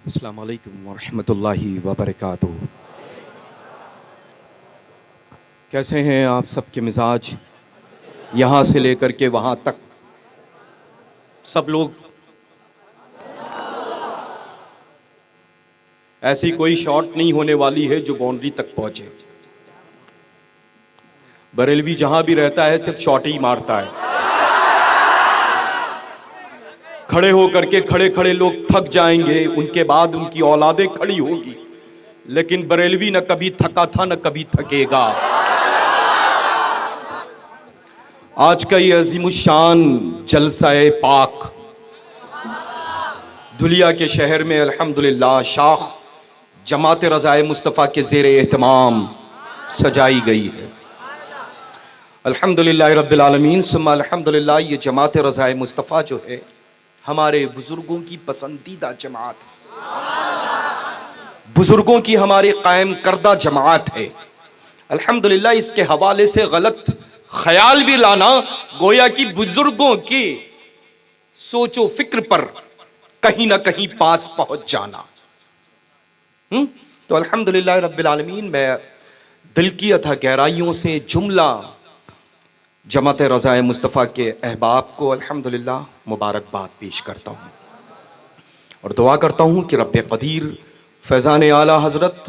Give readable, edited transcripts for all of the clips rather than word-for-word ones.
अस्सलामु अलैकुम वरहमतुल्लाहि वबरकातुहू। कैसे हैं आप सबके मिजाज? यहाँ से लेकर के वहाँ तक सब लोग ऐसी कोई शॉट नहीं होने वाली है जो बाउंड्री तक पहुंचे। बरेलवी जहां भी रहता है सिर्फ शॉट ही मारता है। खड़े होकर के खड़े खड़े लोग थक जाएंगे, उनके बाद उनकी औलादें खड़ी होगी, लेकिन बरेलवी न कभी थका था न कभी थकेगा। आज का ये अजीमुशान जलसा-ए पाक धुलिया के शहर में अल्हम्दुलिल्लाह शाख जमात रज़ाए मुस्तफ़ा के ज़ेरे एहतमाम सजाई गई है। अल्हम्दुलिल्लाह रब्बिल आलमीन सुम्मा अल्हम्दुलिल्लाह। ये जमात रज़ाए मुस्तफ़ा जो है हमारे बुजुर्गों की पसंदीदा जमात है, बुजुर्गों की हमारी कायम करदा जमात है। अल्हम्दुलिल्लाह इसके हवाले से गलत ख्याल भी लाना गोया कि बुजुर्गों की सोचो फिक्र पर कहीं ना कहीं पास पहुंच जाना। तो अल्हम्दुलिल्लाह रब्बिल आलमीन मैं दिल की अथा गहराइयों से जुमला जमात रज़ाए मुस्तफ़ा के अहबाब को अल्हम्दुलिल्लाह मुबारकबाद पेश करता हूँ और दुआ करता हूँ कि रब्बे क़दीर फैज़ान आला हज़रत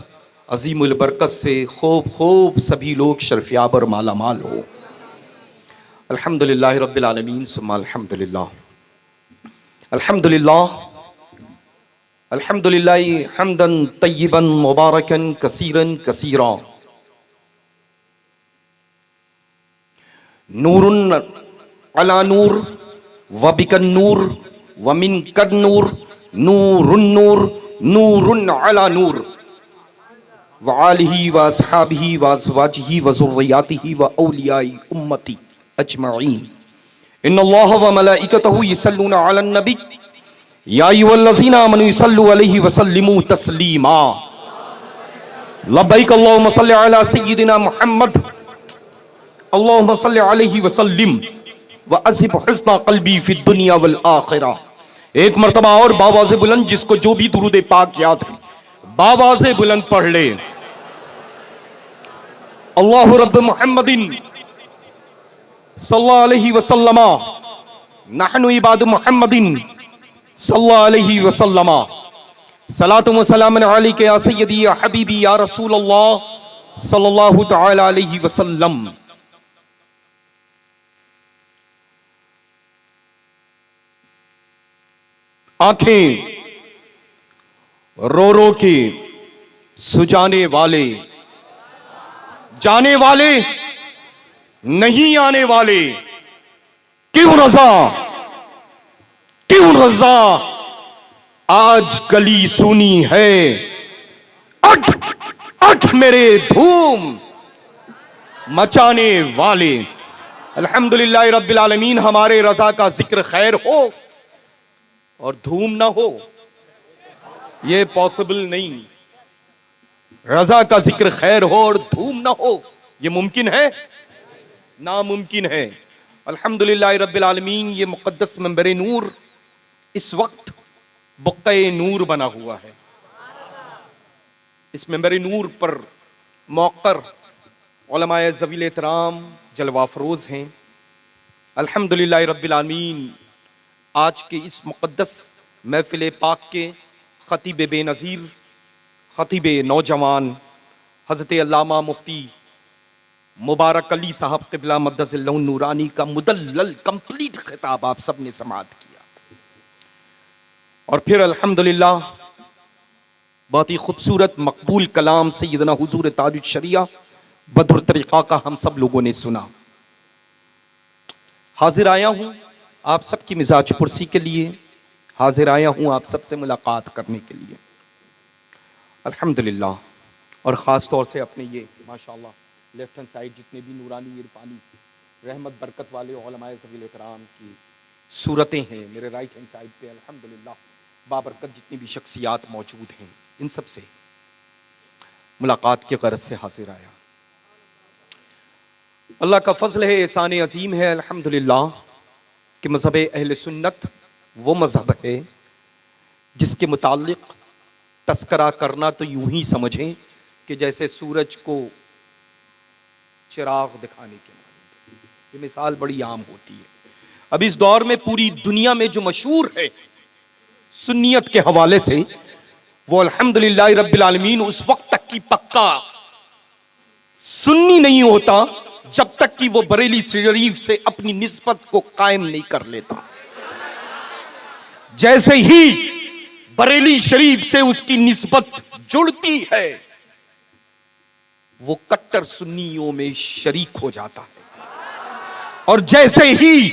अज़ीमुल बरकत से खूब खूब सभी लोग शर्फ़याब और माला माल हो। अल्हम्दुलिल्लाह रब्बिल आलमीन सुम्मा अल्हम्दुलिल्लाह। अल्हम्दुलिल्लाह अल्हम्दुलिल्लाह हम्दन तय्यिबन मुबारकन कसीरन कसीरा। नूरुन अला नूर व बिकन नूर व मिन कद नूर नूरुन नूर नूरुन अला नूर व आलिही व अस्हाबिही व अज़वाजिही व ज़ुर्रियातिही व औलियाई उम्मती अजमईन। इन्नल्लाह व मलाइकतहु यसल्लूना अलन नबी या अय्युहल्लज़ीना आमनू यस्सल्लू अलैहि व सल्लिमू तस्लीमा। लब्बैक अल्लाहुम्मा सल्लि अला सय्यिदिना मुहम्मद अल्लाहुम्मा सल्लि अलैहि व सल्लिम व अज़हिब हुस्ना क़ल्बी फ़िद दुनिया वल आखिरा। एक मर्तबा और बावाज़े बुलंद, जिसको जो भी दुरूद पाक याद है बावाज़े बुलंद पढ़ ले। अल्लाहु रब्ब मुहम्मदिन सल्लल्लाहु अलैहि व सल्लमा नहनु इबाद मुहम्मदिन सल्लल्लाहु अलैहि व सल्लमा। सलातु व सलामुन अलैका या सय्यदी या हबीबी या रसूल अल्लाह सल्लल्लाहु तआला अलैहि व सल्लम। आंखें रो रो के सुजाने वाले, जाने वाले नहीं आने वाले, क्यों रजा क्यों रजा आज गली सुनी है। अठ अठ मेरे धूम मचाने वाले। अल्हम्दुलिल्लाह रब्बिल आलमीन हमारे रजा का जिक्र खैर हो और धूम ना हो, ये पॉसिबल नहीं। रजा का जिक्र खैर हो और धूम ना हो, ये मुमकिन है? नामुमकिन है। अल्हम्दुलिल्लाह रब्बिल आलमीन ये मुक़द्दस मंबर नूर इस वक्त बुक़्क़े नूर बना हुआ है। इस मंबर नूर पर मौक़र उलमाए ज़वील एहतराम जलवा फ़रोज़ हैं। अल्हम्दुलिल्लाह रब्बिल आलमीन आज के इस मुक़द्दस महफ़िल पाक के ख़तीब बेनज़ीर, ख़तीब नौजवान हज़रत अल्लामा मुफ्ती मुबारक अली साहब क़िबला मद्दज़िल्लहु नूरानी का मुदल्लल कंप्लीट ख़िताब आप सब ने समाअत किया। और फिर अल्हम्दुलिल्लाह बहुत ही खूबसूरत मकबूल कलाम सय्यदना हुज़ूर ताजुल शरिया बदरुत तरीक़ा का हम सब लोगों ने सुना। हाजिर आया हूँ आप सबकी मिजाज पुरसी के लिए, हाजिर आया हूँ आप सबसे मुलाकात करने के लिए अल्हम्दुलिल्लाह। और ख़ास तौर से अपने ये माशाअल्लाह लेफ्ट हैंड साइड जितने भी नूरानी इरफानी रहमत बरकत वाले उलमाए ज़वील एहतराम की सूरतें हैं, मेरे राइट हैंड साइड पे अल्हम्दुलिल्लाह बाबरकत जितनी भी शख्सियात मौजूद हैं, इन सब से मुलाकात के ग़रज़ से हाजिर आया। अल्लाह का फ़ज़ल है, एहसान अज़ीम है अल्हम्दुलिल्लाह कि मज़हब अहले सुन्नत वो मज़हब है जिसके मुताल्लिक़ तस्करा करना तो यूं ही समझें कि जैसे सूरज को चिराग दिखाने के माने। ये मिसाल बड़ी आम होती है। अब इस दौर में पूरी दुनिया में जो मशहूर है सुन्नियत के हवाले से, वो अल्हम्दुलिल्लाह रब्बिल आलमीन उस वक्त तक की पक्का सुन्नी नहीं होता जब तक कि वो बरेली शरीफ से अपनी निस्बत को कायम नहीं कर लेता। जैसे ही बरेली शरीफ से उसकी निस्बत जुड़ती है, वो कट्टर सुन्नियों में शरीक हो जाता है। और जैसे ही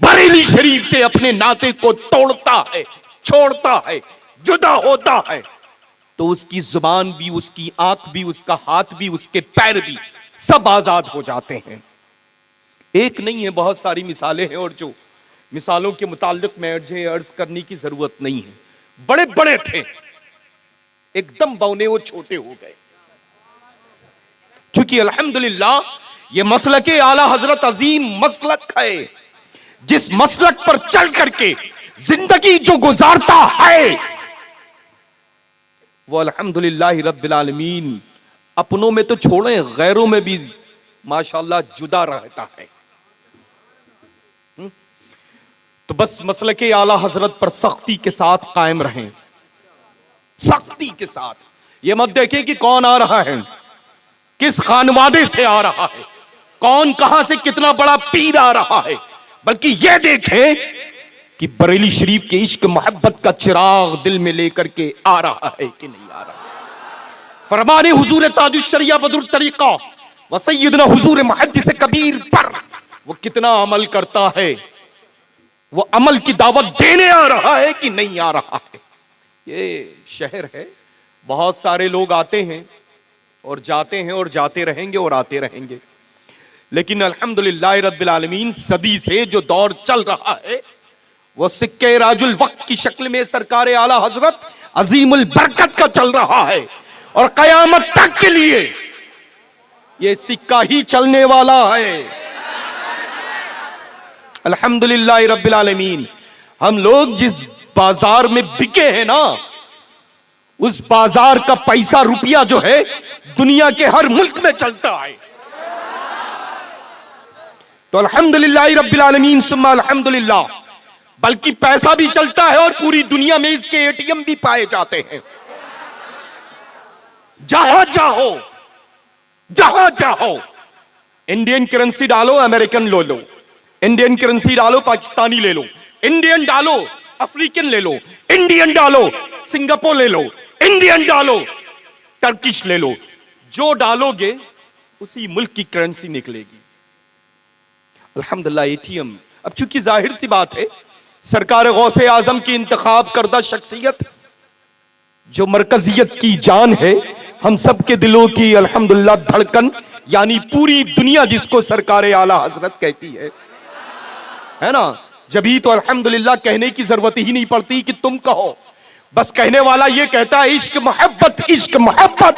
बरेली शरीफ से अपने नाते को तोड़ता है, छोड़ता है, जुदा होता है, तो उसकी जुबान भी, उसकी आंख भी, उसका हाथ भी, उसके पैर भी सब आजाद हो जाते हैं। एक नहीं है, बहुत सारी मिसालें हैं, और जो मिसालों के मुताल्लिक मैं अर्ज करने की जरूरत नहीं है। बड़े बड़े थे, एकदम बौने वो छोटे हो गए। क्योंकि अल्हम्दुलिल्लाह ये मसलक आला हजरत अजीम मसलक है, जिस मसलक पर चल करके जिंदगी जो गुजारता है वो अल्हम्दुलिल्लाह रब्बिल आलमीन अपनों में तो छोड़े, गैरों में भी माशाल्लाह जुदा रहता है। तो बस मसलक आला हजरत पर सख्ती के साथ कायम रहें, सख्ती के साथ। ये मत देखें कि कौन आ रहा है, किस खानवादे से आ रहा है, कौन कहां से कितना बड़ा पीर आ रहा है, बल्कि यह देखें कि बरेली शरीफ के इश्क मोहब्बत का चिराग दिल में लेकर के आ रहा है कि नहीं आ रहा। फरमाने हुजूर ताजुश शरिया बदरुल तरीका व सय्यदना हुजूर मुहद्दिस कबीर पर वो कितना अमल करता है, वो अमल की दावत देने आ रहा है कि नहीं आ रहा है। ये शहर है, बहुत सारे लोग आते हैं और जाते हैं और जाते रहेंगे और आते रहेंगे, लेकिन अल्हम्दुलिल्लाह रब्बिल आलमीन सदी से जो दौर चल रहा है वो सिक्के राजुल वक्त की शक्ल में सरकार आला हजरत अजीमुल बरकत का चल रहा है, और कयामत तक के लिए ये सिक्का ही चलने वाला है। अल्हम्दुलिल्लाह रब्बिल आलमीन। हम लोग जिस बाजार में बिके हैं ना, उस बाजार का पैसा रुपया जो है दुनिया के हर मुल्क में चलता है। तो अल्हम्दुलिल्लाह रब्बिल आलमीन सुम्मा अल्हम्दुलिल्लाह, बल्कि पैसा भी चलता है और पूरी दुनिया में इसके एटीएम भी पाए जाते हैं। जहां चाहो, जहां चाहो इंडियन करेंसी डालो, अमेरिकन लो लो, इंडियन करेंसी डालो, पाकिस्तानी ले लो, इंडियन डालो, अफ्रीकन ले लो, इंडियन डालो, सिंगापुर ले लो, इंडियन डालो, टर्किश ले लो, जो डालोगे उसी मुल्क की करेंसी निकलेगी। अल्हम्दुलिल्लाह एटीएम। अब चूंकि जाहिर सी बात है, सरकार गौसे आजम की इंतखाब करदा शख्सियत जो मरकजियत की जान है, हम सब के दिलों की अल्हम्दुलिल्लाह धड़कन, यानी पूरी दुनिया जिसको सरकार आला हजरत कहती है ना, जभी तो अल्हम्दुलिल्लाह कहने की जरूरत ही नहीं पड़ती कि तुम कहो, बस कहने वाला ये कहता है इश्क मोहब्बत, इश्क मोहब्बत,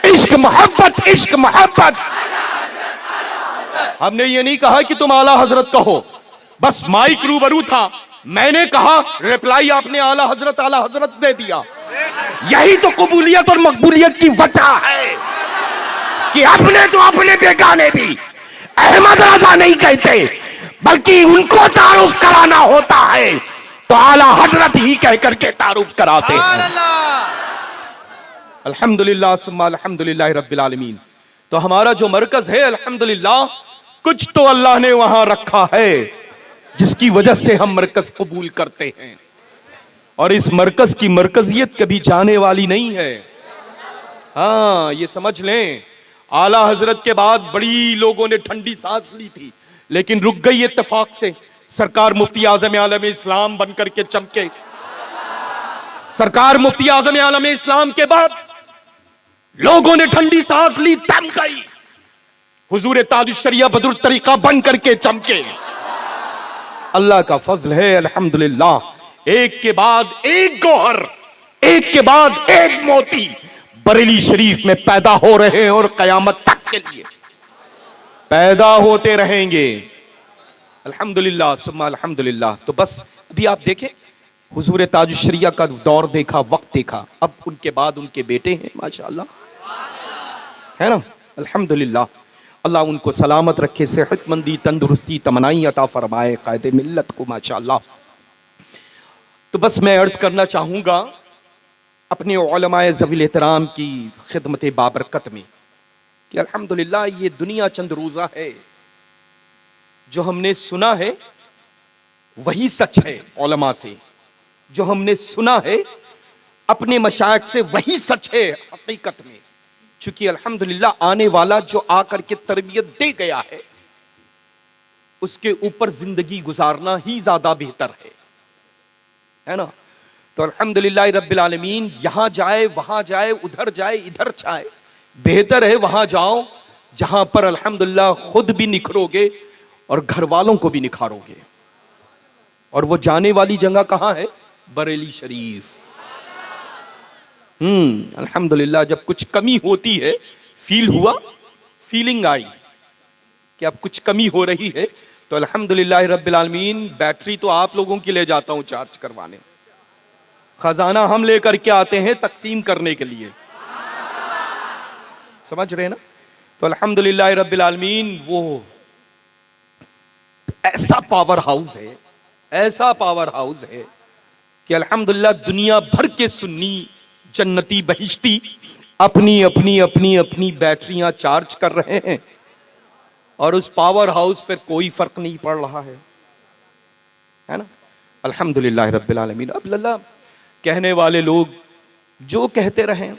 इश्क मोहब्बत, इश्क मोहब्बत। हमने ये नहीं कहा कि तुम आला हजरत कहो, बस माइक रूबरू था, मैंने कहा, रिप्लाई आपने आला हजरत दे दिया। यही तो कबूलियत और मकबूलियत की वजह है कि अपने तो अपने बेगाने भी अहमद रजा नहीं कहते, बल्कि उनको तारुफ कराना होता है तो आला हजरत ही कह करके तारुफ कराते हैं। अल्हम्दुलिल्लाह सुम्मा अल्हम्दुलिल्लाह रब्बिल आलमीन। तो हमारा जो मरकज है अल्हम्दुलिल्लाह, कुछ तो अल्लाह ने वहां रखा है जिसकी वजह से हम मरकज कबूल करते हैं, और इस मरकज की मरकजियत कभी जाने वाली नहीं है। हाँ, ये समझ लें, आला हजरत के बाद बड़ी लोगों ने ठंडी सांस ली थी, लेकिन रुक गई इत्तेफाक से। सरकार मुफ्ती आजम आलम इस्लाम बनकर के चमके। सरकार मुफ्ती आजम आलम इस्लाम के बाद लोगों ने ठंडी सांस ली, थम गई। हुजूर ताजुश शरिया बदरुल तरीका बन करके चमके। अल्लाह का फजल है अल्हम्दुलिल्लाह। एक के बाद एक गौहर, एक के बाद एक मोती बरेली शरीफ में पैदा हो रहे हैं और कयामत तक के लिए पैदा होते रहेंगे। अल्हम्दुलिल्लाह सुम्मा अल्हम्दुलिल्लाह। तो बस अभी आप देखें, हुजूर ताजुश्शरिया का दौर देखा, वक्त देखा, अब उनके बाद उनके बेटे हैं माशाअल्लाह, है ना, अल्हम्दुलिल्लाह। अल्लाह उनको सलामत रखे, सेहतमंदी, तंदुरुस्ती, तमन्नाई अता फरमाए, कायदे मिल्लत को माशाअल्लाह। तो बस मैं अर्ज करना चाहूंगा अपने उलमाए ज़वील एहतराम की खिदमत बाबरकत में कि अल्हम्दुलिल्लाह ये दुनिया चंद रोज़ा है, जो हमने सुना है वही सच है उलमा से, जो हमने सुना है अपने मशाइख से वही सच है हकीकत में। चूंकि अल्हम्दुलिल्लाह आने वाला जो आकर के तरबियत दे गया है उसके ऊपर जिंदगी गुजारना ही ज्यादा बेहतर है ना। तो अल्हम्दुलिल्लाह रब्बिल आलमीन, यहां जाए वहां जाए, उधर जाए इधर जाए, बेहतर है वहां जाओ जहां पर अल्हम्दुलिल्लाह खुद भी निखरोगे और घर वालों को भी निखारोगे। और वो जाने वाली जगह कहां है? बरेली शरीफ। अल्हम्दुलिल्लाह जब कुछ कमी होती है, फील हुआ, फीलिंग आई कि अब कुछ कमी हो रही है, तो अल्हम्दुलिल्लाह रब्बिल आलमीन बैटरी तो आप लोगों की ले जाता हूं चार्ज करवाने, खजाना हम लेकर के आते हैं तकसीम करने के लिए, समझ रहे ना। तो अल्हम्दुलिल्लाह रब्बिल आलमीन वो ऐसा पावर हाउस है, ऐसा पावर हाउस है कि अल्हम्दुलिल्लाह दुनिया भर के सुन्नी जन्नती बहिश्ती अपनी अपनी अपनी अपनी बैटरियां चार्ज कर रहे हैं और उस पावर हाउस पर कोई फर्क नहीं पड़ रहा है ना। अल्हम्दुलिल्लाह रब्बिल आलमीन। अब अल्लाह कहने वाले लोग जो कहते रहें,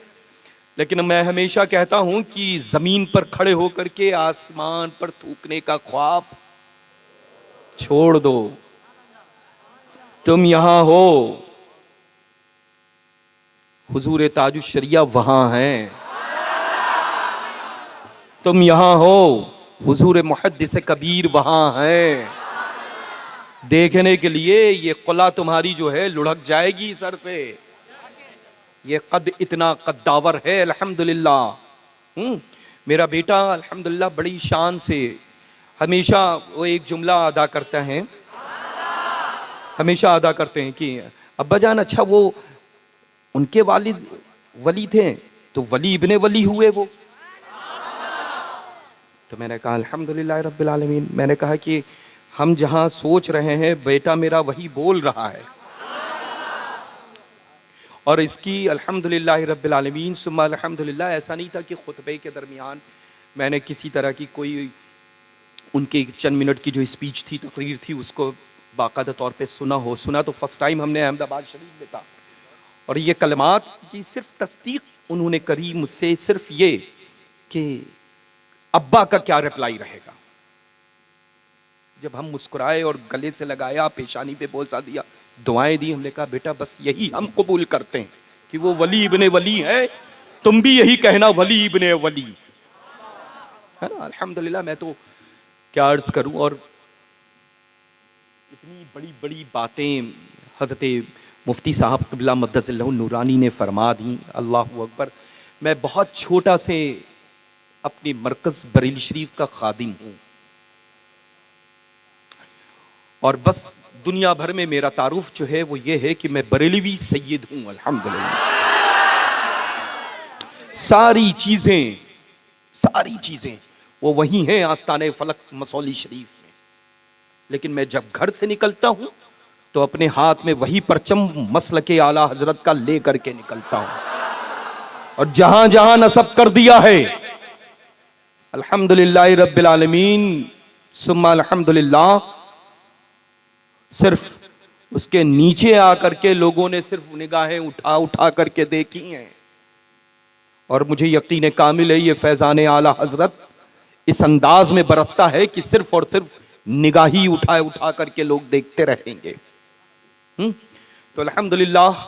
लेकिन मैं हमेशा कहता हूं कि जमीन पर खड़े होकर के आसमान पर थूकने का ख्वाब छोड़ दो। तुम यहां हो, हुजूर ताजुश्शरिया वहां हैं। तुम यहां हो, हुजूर मुहद्दिस कबीर वहां हैं। देखने के लिए ये कुला तुम्हारी जो है लुढ़क जाएगी सर से। ये कद इतना कद्दावर है अल्हम्दुलिल्लाह। मेरा बेटा अल्हम्दुलिल्लाह बड़ी शान से हमेशा वो एक जुमला अदा करता है, हमेशा अदा करते हैं कि अब्बा जान अच्छा वो उनके वालिद वली थे तो वली इब्ने वली हुए वो। तो मैंने कहा अल्हम्दुलिल्लाह रब्बिल आलमीन। मैंने कहा कि हम जहां सोच रहे हैं बेटा मेरा वही बोल रहा है। और इसकी अल्हम्दुलिल्लाह रब्बिल आलमीन सुम्मा अल्हम्दुलिल्लाह, ऐसा नहीं था कि खुतबे के दरमियान मैंने किसी तरह की कोई उनके चंद मिनट की जो स्पीच थी, तकरीर थी, उसको बाकायदा तौर पे सुना हो। सुना तो फर्स्ट टाइम हमने अहमदाबाद शरीफ में था। और ये कलमात की सिर्फ तस्दीक उन्होंने करी मुझसे, सिर्फ ये कि अब्बा का क्या रिप्लाई रहेगा। जब हम मुस्कुराए और गले से लगाया, पेशानी पे बोल सा दिया, दुआएं दी, हमने कहा बेटा बस यही हम कबूल करते हैं कि वो वली इब्ने वली है, तुम भी यही कहना वली इब्ने वली, है ना। अल्हम्दुलिल्लाह मैं तो क्या अर्ज करूं। और इतनी बड़ी बड़ी बातें हजरत मुफ्ती साहब क़िबला मद्दज़िल्लहु नूरानी ने फरमा दी, अल्लाहु अकबर। मैं बहुत छोटा से अपनी मरकज़ बरेली शरीफ का खादिम हूं और बस दुनिया भर में मेरा तारुफ जो है वो ये है कि मैं बरेलवी सैयद हूं अल्हम्दुलिल्लाह। सारी चीजें वो वही हैं आस्ताने फलक मसौली शरीफ में। लेकिन मैं जब घर से निकलता हूं तो अपने हाथ में वही परचम मसलके आला हजरत का ले करके निकलता हूं। और जहां जहां नसब कर दिया है अल्हम्दुलिल्लाह रब्बिल आलमीन सुम्मा अल्हम्दुलिल्लाह, सिर्फ उसके नीचे आकर के लोगों ने सिर्फ निगाहें उठा उठा करके देखी हैं। और मुझे यकीन कामिल है ये फैजान आला हजरत इस अंदाज में बरसता है कि सिर्फ और सिर्फ निगाही उठा उठा करके लोग देखते रहेंगे। तो अल्हम्दुलिल्लाह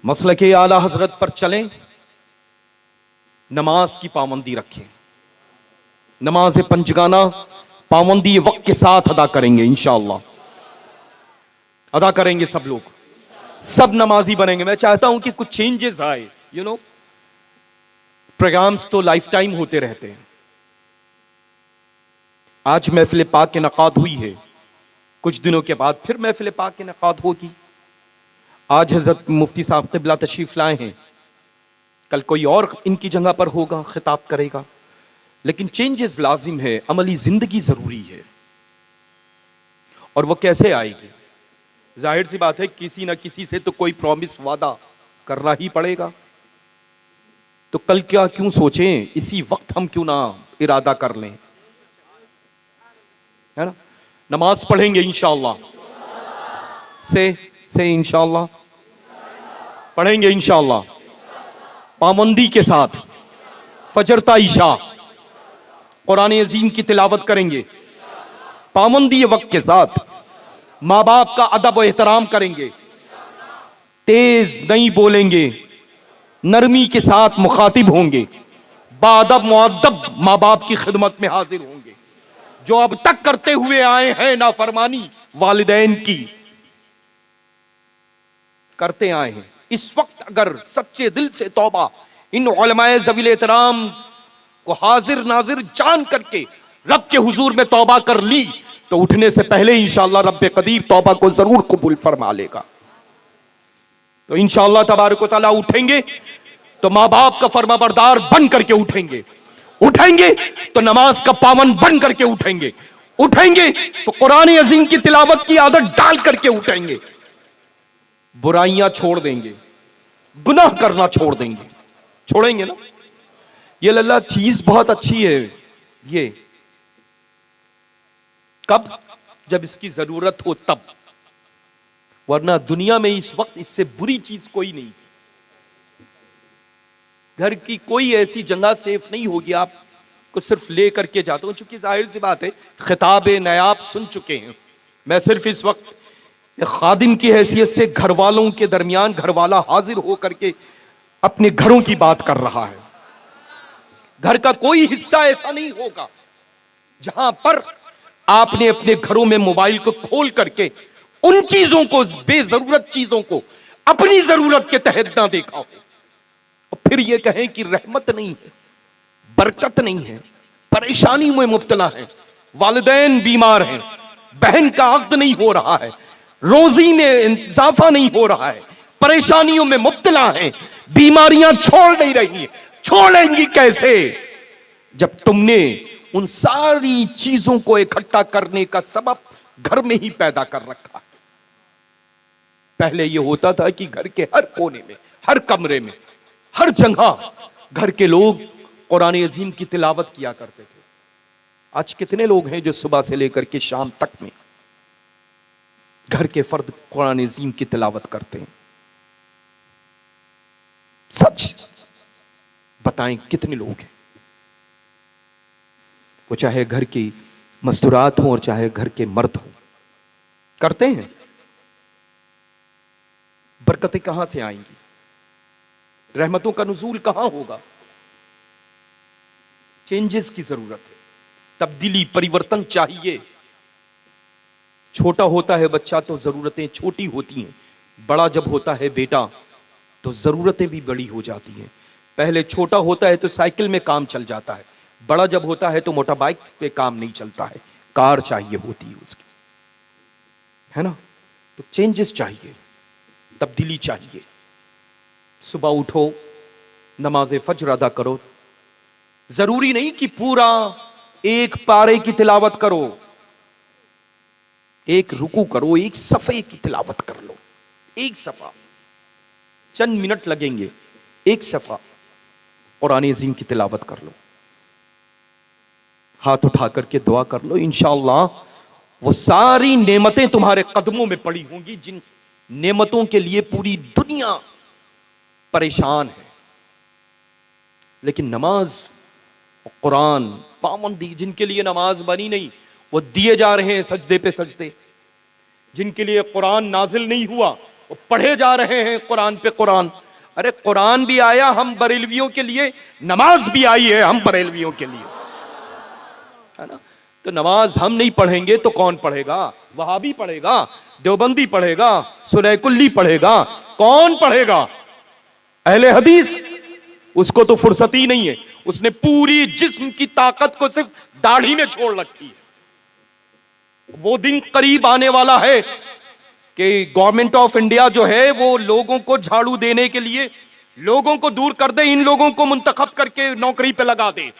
मसलके आला हजरत पर चलें, नमाज की पाबंदी रखें, नमाज पंजगाना पाबंदी वक्त के साथ अदा करेंगे, इंशाअल्लाह अदा करेंगे सब लोग, सब नमाजी बनेंगे। मैं चाहता हूं कि कुछ चेंजेस आए, प्रोग्राम्स तो लाइफ टाइम होते रहते हैं। आज महफिल पाक के नकाद हुई है, कुछ दिनों के बाद फिर महफिल पाक के नकाद होगी। आज हजरत मुफ्ती साहब क़िबला तशरीफ लाए हैं, कल कोई और इनकी जगह पर होगा, खिताब करेगा। लेकिन चेंजेस लाजिम है, अमली जिंदगी जरूरी है। और वो कैसे आएगी? जाहिर सी बात है, किसी ना किसी से तो कोई प्रॉमिस, वादा करना ही पड़ेगा। तो कल क्या क्यों सोचें, इसी वक्त हम क्यों ना इरादा कर लें, है ना? नमाज पढ़ेंगे इंशाअल्लाह, से इंशाअल्लाह पढ़ेंगे इंशाअल्लाह, पाबंदी के साथ, फजर ता इशा कुरान अजीम की तिलावत करेंगे, पाबंदी वक्त के साथ, माँ बाप का अदब और एहतराम करेंगे, तेज नहीं बोलेंगे, नरमी के साथ मुखातिब होंगे, बादब मुअद्दब माँ बाप की खिदमत में हाजिर होंगे। जो अब तक करते हुए आए हैं नाफरमानी वालिदैन की, करते आए हैं, इस वक्त अगर सच्चे दिल से तौबा इन उलमाए ज़वील एहतराम को हाजिर नाजिर जान करके रब के हुजूर में तौबा कर ली, तो उठने से पहले इंशाअल्लाह रब्बे कदीर तौबा को जरूर कबूल फरमा लेगा। तो इंशाअल्लाह तबारक व तआला उठेंगे तो माँ बाप का फरमाबरदार बन करके उठेंगे, उठेंगे तो नमाज का पाबंद बन करके उठेंगे, उठेंगे तो कुरान अजीम की तिलावत की आदत डाल करके उठेंगे, बुराइयां छोड़ देंगे, गुनाह करना छोड़ देंगे, छोड़ेंगे ना। ये लल्ला चीज बहुत अच्छी है, ये कब? जब इसकी जरूरत हो तब, वरना दुनिया में इस वक्त इससे बुरी चीज कोई नहीं। घर की कोई ऐसी जगह सेफ नहीं होगी आपको सिर्फ ले करके जाते हो, चूंकि जाहिर सी बात है खिताब नयाब सुन चुके हैं। मैं सिर्फ इस वक्त खादिम की हैसियत से घर वालों के दरमियान घर वाला हाजिर होकर के अपने घरों की बात कर रहा है। घर का कोई हिस्सा ऐसा नहीं होगा जहां पर आपने अपने घरों में मोबाइल को खोल करके उन चीजों को, बेजरूरत चीजों को अपनी जरूरत के तहत ना देखा हो और फिर यह कहें कि रहमत नहीं है, बरकत नहीं है, परेशानी में मुब्तला है, वालिदैन बीमार हैं, बहन का अक्द नहीं हो रहा है, रोजी में इजाफा नहीं हो रहा है, परेशानियों में मुब्तला है, बीमारियां छोड़ नहीं रही हैं। छोड़ेंगी कैसे जब तुमने उन सारी चीजों को इकट्ठा करने का सबब घर में ही पैदा कर रखा है। पहले यह होता था कि घर के हर कोने में, हर कमरे में, हर जगह घर के लोग कुरान अजीम की तिलावत किया करते थे। आज कितने लोग हैं जो सुबह से लेकर के शाम तक में घर के फर्द कुरान अजीम की तिलावत करते हैं? सच बताएं कितने लोग हैं? वो चाहे घर की मस्तूरात हो और चाहे घर के मर्द हो, करते हैं। बरकतें कहां से आएंगी? रहमतों का नुज़ूल कहां होगा? चेंजेस की जरूरत है, तब्दीली, परिवर्तन चाहिए। छोटा होता है बच्चा तो जरूरतें छोटी होती हैं, बड़ा जब होता है बेटा तो जरूरतें भी बड़ी हो जाती हैं। पहले छोटा होता है तो साइकिल में काम चल जाता है, बड़ा जब होता है तो मोटर बाइक पे काम नहीं चलता है, कार चाहिए होती है उसकी, है ना? तो चेंजेस चाहिए, तब्दीली चाहिए। सुबह उठो, नमाज फज्र अदा करो। जरूरी नहीं कि पूरा एक पारे की तिलावत करो, एक रुकू करो, एक सफे की तिलावत कर लो, एक सफा, चंद मिनट लगेंगे, एक सफा कुरान अज़ीम की तिलावत कर लो, हाथ उठा करके दुआ कर लो। इंशाअल्लाह वो सारी नेमतें तुम्हारे कदमों में पड़ी होंगी जिन नेमतों के लिए पूरी दुनिया परेशान है। लेकिन नमाज, कुरान, पाबंदी, जिनके लिए नमाज बनी नहीं वो दिए जा रहे हैं सजदे पे सजदे। जिनके लिए कुरान नाजिल नहीं हुआ वो पढ़े जा रहे हैं कुरान पे कुरान। अरे कुरान भी आया हम बरेलवियों के लिए, नमाज भी आई है हम बरेलवियों के लिए, है ना? तो नमाज हम नहीं पढ़ेंगे तो कौन पढ़ेगा? वहाबी पढ़ेगा, देवबंदी पढ़ेगा, सुरैकुल्ली पढ़ेगा, कौन पढ़ेगा? अहले हदीस, उसको तो फुर्सत ही नहीं है, उसने पूरी जिस्म की ताकत को सिर्फ दाढ़ी में छोड़ रखी है। वो दिन करीब आने वाला है कि गवर्नमेंट ऑफ इंडिया जो है वो लोगों को झाड़ू देने के लिए लोगों को दूर कर दे, इन लोगों को मुंतखब करके नौकरी पे लगा दे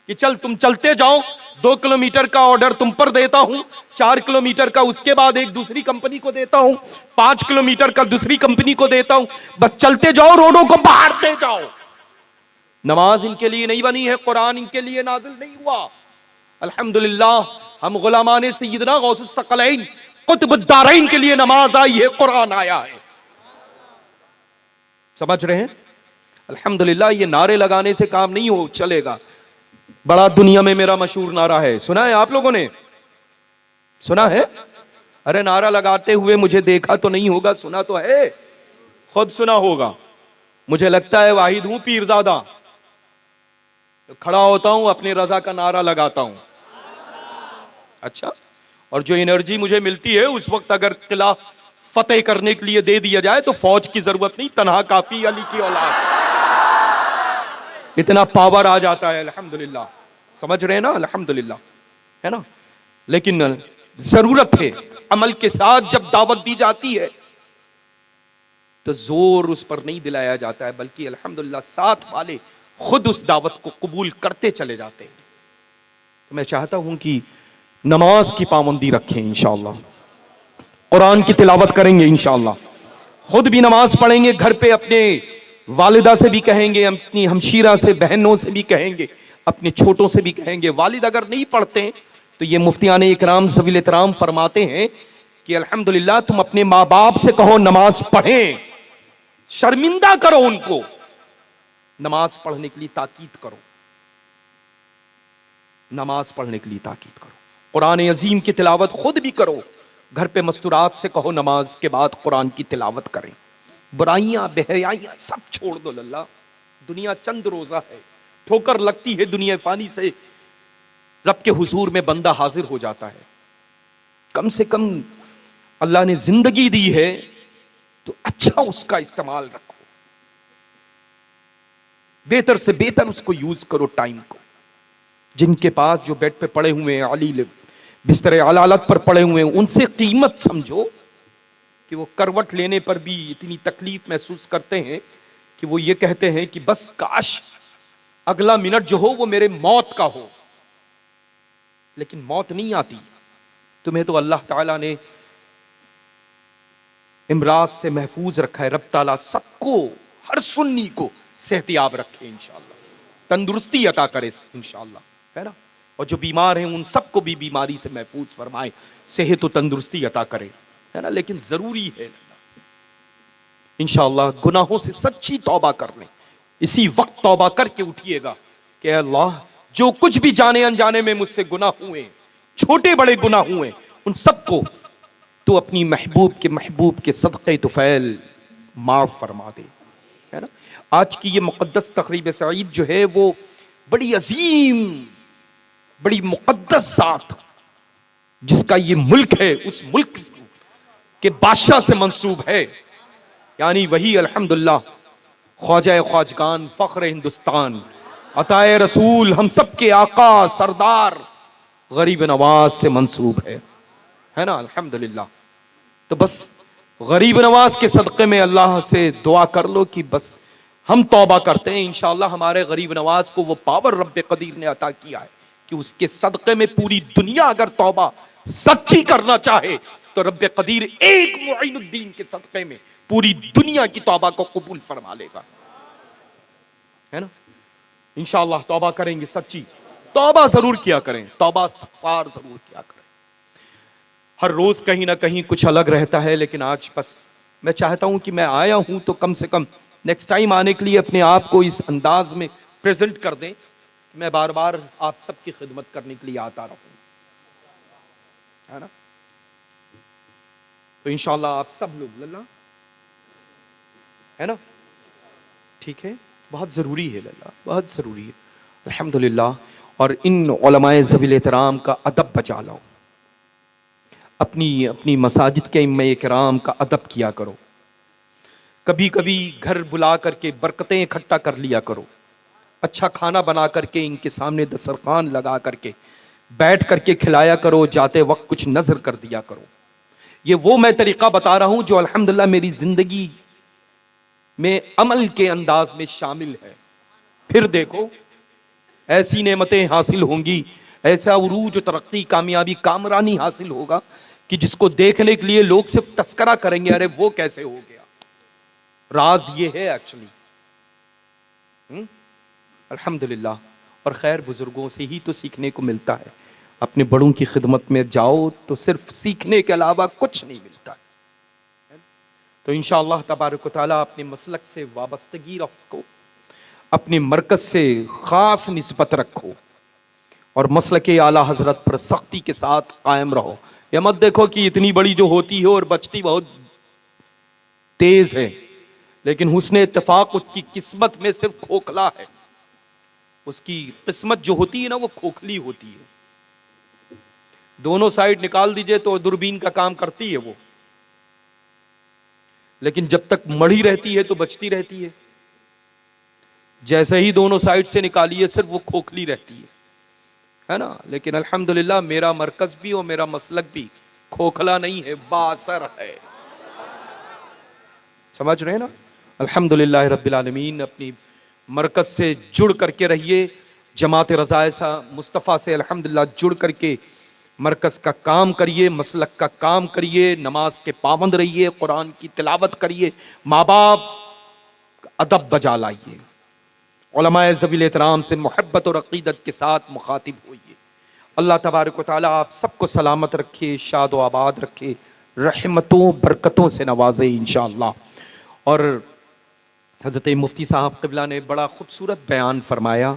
कि चल तुम चलते जाओ, 2 किलोमीटर का ऑर्डर तुम पर देता हूं, 4 किलोमीटर का उसके बाद एक दूसरी कंपनी को देता हूं, 5 किलोमीटर का दूसरी कंपनी को देता हूं, बस चलते जाओ, रोडों को बहारते जाओ। नमाज इनके लिए नहीं बनी है, कुरान इनके लिए नाजिल नहीं हुआ। अल्हम्दुलिल्लाह हम गुलामाने सय्यदना गौसुस सकलैन कुतुबुद्दारैन के लिए नमाज आई है, कुरान आया है। समझ रहे हैं? अल्हम्दुलिल्लाह ये नारे लगाने से काम नहीं हो चलेगा। बड़ा दुनिया में मेरा मशहूर नारा है, सुना है आप लोगों ने? सुना है? अरे नारा लगाते हुए मुझे देखा तो नहीं होगा, सुना तो है, खुद सुना होगा। मुझे लगता है वाहिद हूं पीरजादा, तो खड़ा होता हूं अपनी रजा का नारा लगाता हूं। अच्छा, और जो एनर्जी मुझे मिलती है उस वक्त अगर किला फतेह करने के लिए दे दिया जाए तो फौज की जरूरत नहीं, तन्हा काफी अली की औलाद, इतना पावर आ जाता है। अल्हम्दुलिल्लाह, समझ रहे हैं ना? अल्हम्दुलिल्लाह, है ना? लेकिन जरूरत है अमल के साथ जब दावत दी जाती है तो जोर उस पर नहीं दिलाया जाता है, बल्कि अल्हम्दुलिल्लाह साथ वाले खुद उस दावत को कबूल करते चले जाते हैं। तो मैं चाहता हूं कि नमाज की पाबंदी रखें, इंशाअल्लाह कुरान की तिलावत करेंगे, इंशाअल्लाह खुद भी नमाज पढ़ेंगे, घर पे अपने वालिदा से भी कहेंगे, अपनी हमशीरा से, बहनों से भी कहेंगे, अपने छोटों से भी कहेंगे। वालिद अगर नहीं पढ़ते हैं तो ये मुफ्तियान इकराम ज़वील एहतराम फरमाते हैं कि अल्हम्दुलिल्लाह तुम अपने माँ बाप से कहो नमाज पढ़ें, शर्मिंदा करो उनको, नमाज पढ़ने के लिए ताकीद करो, नमाज पढ़ने के लिए ताकीद करो, कुरान अजीम की तिलावत खुद भी करो, घर पे मस्तूरात से कहो नमाज के बाद कुरान की तिलावत करें। बुराइयां बेहयाइयां सब छोड़ दो लल्ला, दुनिया चंद रोजा है, ठोकर लगती है दुनिया फानी से, रब के हुजूर में बंदा हाजिर हो जाता है। कम से कम अल्लाह ने जिंदगी दी है तो अच्छा उसका इस्तेमाल रखो, बेहतर से बेहतर उसको यूज करो टाइम को। जिनके पास जो बेड पे पड़े हुए हैं, अली बिस्तर अलालत पर पड़े हुए हैं, उनसे कीमत समझो कि वो करवट लेने पर भी इतनी तकलीफ महसूस करते हैं कि वो ये कहते हैं कि बस काश अगला मिनट जो हो वो मेरे मौत का हो, लेकिन मौत नहीं आती। तुम्हें तो अल्लाह ताला ने इमराज से महफूज रखा है। रब ताला सबको, हर सुन्नी को सेहतियाब रखे इंशाअल्लाह, तंदुरुस्ती अता करे इंशाअल्लाह, है ना? और जो बीमार हैं उन सबको भी बीमारी से महफूज फरमाए, सेहत और तंदुरुस्ती अता करे, है ना? लेकिन जरूरी है इंशाअल्लाह गुनाहों से सच्ची तौबा करने, इसी वक्त तौबा करके उठिएगा कि अल्लाह जो कुछ भी जाने अनजाने में मुझसे गुनाह हुए, छोटे बड़े गुनाह हुए, उन सबको तो अपनी महबूब के सदक़े तुफ़ैल माफ फरमा दे, है ना? आज की ये मुक़द्दस तक़रीब सईद जो है वो बड़ी अजीम, बड़ी मुक़द्दस ज़ात जिसका ये मुल्क है, उस मुल्क के बादशाह से मंसूब है, यानी वही अल्हम्दुलिल्लाह ख्वाजा ख्वाजगान फ़ख्र हिंदुस्तान अताए रसूल हम सब के आका सरदार गरीब नवाज से मंसूब है ना? अल्हम्दुलिल्लाह। तो बस गरीब नवाज के सदक़े में अल्लाह से दुआ कर लो कि बस हम तौबा करते हैं, इंशाअल्लाह हमारे गरीब नवाज को वो पावर रब्बे कदीर ने अता किया है कि उसके सदक़े में पूरी दुनिया अगर तौबा सच्ची करना चाहे तो रब्बे कदीर एक मुईनुद्दीन के सदक़े में पूरी दुनिया की तौबा को कबूल फरमा लेगा, है ना? इंशाअल्लाह तौबा करेंगे, सच्ची तौबा जरूर किया करें, तौबा इस्तिग़फ़ार जरूर किया करें। हर रोज कहीं ना कहीं कुछ अलग रहता है, लेकिन आज बस मैं चाहता हूं कि मैं आया हूं तो कम से कम नेक्स्ट टाइम आने के लिए अपने आप को इस अंदाज में प्रेजेंट कर दें, मैं बार बार आप सबकी खिदमत करने के लिए आता रहूं, है ना? तो इंशाअल्लाह आप सब लोग लल्ला, है ना? ठीक है, बहुत ज़रूरी है लल्ला, बहुत ज़रूरी है अल्हम्दुलिल्लाह। और इन उलमाए ज़वील एहतराम का अदब बचा लो, अपनी अपनी मसाजिद के इम्मे किराम का अदब किया करो, कभी कभी घर बुला करके बरकतें इकट्ठा कर लिया करो, अच्छा खाना बना करके इनके सामने दस्तरखान लगा करके बैठ करके खिलाया करो, जाते वक्त कुछ नजर कर दिया करो। ये वो मैं तरीका बता रहा हूं जो अल्हम्दुलिल्लाह मेरी जिंदगी में अमल के अंदाज में शामिल है। फिर देखो ऐसी नेमतें हासिल होंगी, ऐसा उरूज, तरक्की, कामयाबी, कामरानी हासिल होगा कि जिसको देखने के लिए लोग सिर्फ तस्करा करेंगे, अरे वो कैसे हो गया। राज ये है एक्चुअली। अल्हम्दुलिल्लाह। और खैर बुजुर्गों से ही तो सीखने को मिलता है। अपने बड़ों की खिदमत में जाओ तो सिर्फ सीखने के अलावा कुछ नहीं मिलता है। तो इंशाअल्लाह तबारक व तआला अपने मसलक से वाबस्तगी रखो, अपने मरकज से खास निस्बत रखो और मसलक आला हजरत पर सख्ती के साथ कायम रहो। यह मत देखो कि इतनी बड़ी जो होती है और बचती बहुत तेज है, लेकिन हुस्ने इत्तेफाक उसकी किस्मत में सिर्फ खोखला है। उसकी किस्मत जो होती है ना वो खोखली होती है। दोनों साइड निकाल दीजिए तो दूरबीन का काम करती है वो, लेकिन जब तक मड़ी रहती है तो बचती रहती है। जैसे ही दोनों साइड से निकालिए सिर्फ वो खोखली रहती है ना। लेकिन अल्हम्दुलिल्लाह मेरा मरकज भी और मेरा मसलक भी खोखला नहीं है, बासर है। समझ रहे हैं ना। अल्हम्दुलिल्लाह रब्बिल आलमीन। अपनी मरकज से जुड़ करके रहिए, जमात रज़ाए मुस्तफ़ा से अल्हम्दुलिल्लाह जुड़ करके मरकज का काम करिए, मसलक का काम करिए, नमाज के पाबंद रहिए, कुरान की तिलावत करिए, माँ बाप अदब बजा लाइए, उलमाए ज़वील एहतराम से मोहब्बत और अक़ीदत के साथ मुखातिब होइए। अल्लाह तबारक व तआला आप सबको सलामत रखे, शाद व आबाद रखे, रहमतों बरकतों से नवाजे इंशाअल्लाह। और हज़रत मुफ्ती साहब क़िबला ने बड़ा खूबसूरत बयान फरमाया।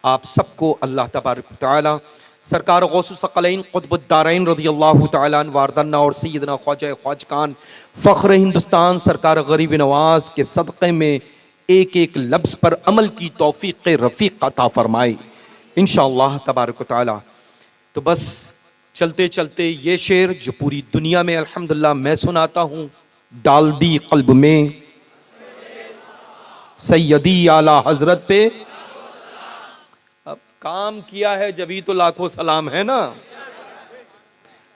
आप सबको अल्लाह तबारक व तआला सरकार गौसुस सकलैन क़ुतबुद्दारैन रज़ियल्लाहु तआला अन्हु वारदना और सैयदना ख्वाजा ख्वाजकान फ़ख्र हिंदुस्तान सरकार गरीब नवाज के सदक़े में एक एक लफ्ज़ पर अमल की तौफ़ीक़ रफ़ीक़ अता फ़रमाए इंशाअल्लाह तबारक व तआला। तो बस चलते चलते ये शेर जो पूरी दुनिया में अल्हम्दुलिल्लाह मैं सुनाता हूँ, डाल दी क़ल्ब में सैयदी आला हजरत पे। अब काम किया है जभी तो लाखों सलाम है ना।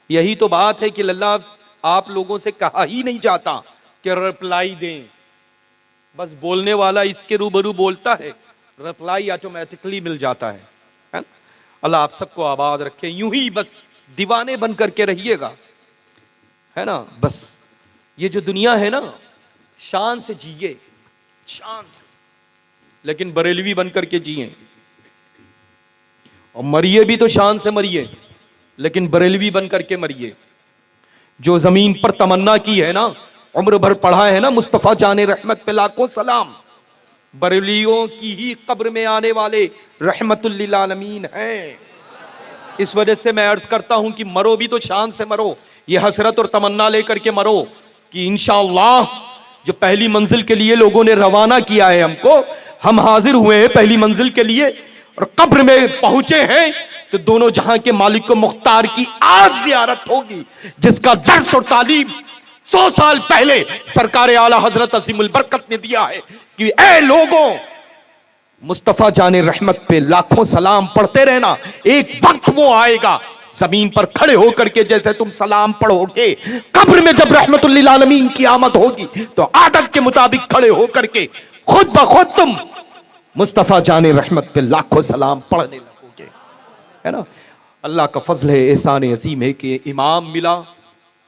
यही तो बात है कि अल्लाह आप लोगों से कहा ही नहीं जाता कि रिप्लाई दें, बस बोलने वाला इसके रूबरू बोलता है, रिप्लाई ऑटोमेटिकली मिल जाता है। अल्लाह आप सबको आबाद रखे। यूं ही बस दीवाने बन करके रहिएगा, है ना। बस ये जो दुनिया है ना, शान से जिए, शान से, लेकिन बरेलवी बन करके जिए। और मरिए भी तो शान से मरिए, लेकिन बरेलवी बन करके मरिए। जो जमीन पर तमन्ना की है ना, उम्र भर पढ़ा है ना, मुस्तफा जाने रहमत पे लाखों सलाम, बरेलियों की ही कब्र में आने वाले रहमतुल लिल आलमीन हैं। इस वजह से मैं अर्ज करता हूं कि मरो भी तो शान से मरो, ये हसरत और तमन्ना लेकर के मरो कि इंशाअल्लाह जो पहली मंजिल के लिए लोगों ने रवाना किया है हमको, हम हाजिर हुए हैं पहली मंजिल के लिए और कब्र में पहुंचे हैं, तो दोनों जहां के मालिक को मुख्तार की आज ज़ियारत होगी, जिसका दर्स और तालीम 100 साल पहले सरकार आला हजरत अजीमुल बरकत ने दिया है कि ऐ लोगों, मुस्तफा जाने रहमत पे लाखों सलाम पढ़ते रहना। एक वक्त वो आएगा जमीन पर खड़े होकर के जैसे तुम सलाम पढ़ोगे, कब्र में जब रहमतुल लिल आलमीन की आमद होगी तो आदत के मुताबिक खड़े होकर के खुद ब खुद तुम मुस्तफा जाने रहमत पे लाखों सलाम पढ़ने लगोगे, है ना। अल्लाह का फजल है, एहसान अजीम है कि इमाम मिला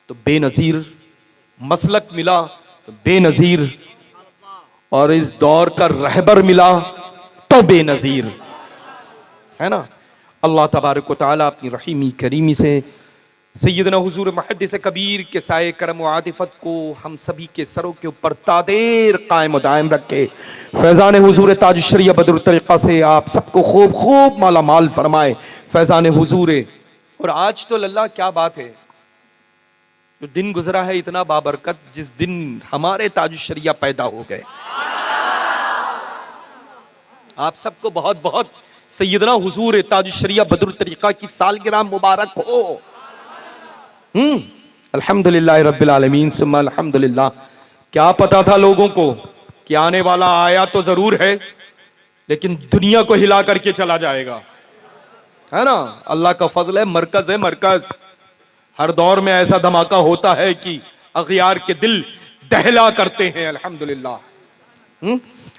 तो बेनजीर, मसलक मिला तो बेनजीर, और इस दौर का रहबर मिला तो बेनजीर, है ना। अल्लाह तबारक व तआला अपनी रहीमी करीमी से सैयदना हुजूर मुहद्दिस कबीर के साए करम व आतिफत को हम सभी के सरों के ऊपर तादेर कायम दायम रखे। फैज़ान हुजूर ताज शरिया बदर तरीक़ा से आप सबको खूब खूब माला माल फरमाए। फैज़ान हुजूर। और आज तो अल्लाह क्या बात है, जो दिन गुजरा है इतना बाबरकत, जिस दिन हमारे ताज शरिया पैदा हो गए। आप सबको बहुत बहुत सैयदना हुजूर ताज शरिया बदर तरीक़ा की सालगिरह मुबारक हो। अल्हम्दुलिल्लाह रब्बिल आलमीन सुम्मा अल्हम्दुलिल्लाह। क्या पता था लोगों को कि आने वाला आया तो जरूर है, लेकिन दुनिया को हिला करके चला जाएगा, है ना। अल्लाह का फजल है, मरकज है, मरकज हर दौर में ऐसा धमाका होता है कि अगियार के दिल दहला करते हैं। अल्हम्दुलिल्लाह।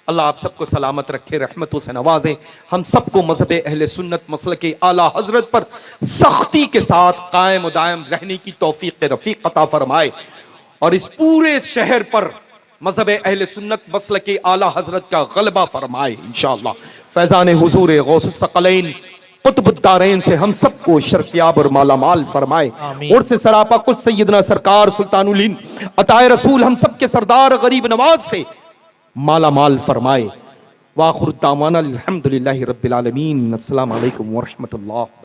अल्लाह आप सबको सलामत रखे, रहमतों से नवाजे, हम सबको मजहब अहले सुन्नत मसल के आला हजरत पर सख्ती के साथ कायम दायम रहने की तौफीक रफीक अता फरमाए और इस पूरे शहर पर मजहब अहले सुन्नत मसल के आला हजरत का गलबा फरमाए इंशाअल्लाह। फैजान हुजूर गौसुस सकलैन कुतुबुद्दारैन से हम सबको शर्फियाब और मालामाल फरमाए और से सरापा कुछ सैयदना सरकार सुल्तानुल हिंद अताए रसूल हम सबके सरदार गरीब नवाज से मालामाल फरमाए। वाखिर दावाना अल्हम्दुलिल्लाहि रब्बिल आलमीन। अस्सलामु अलैकुम व रहमतुल्लाह।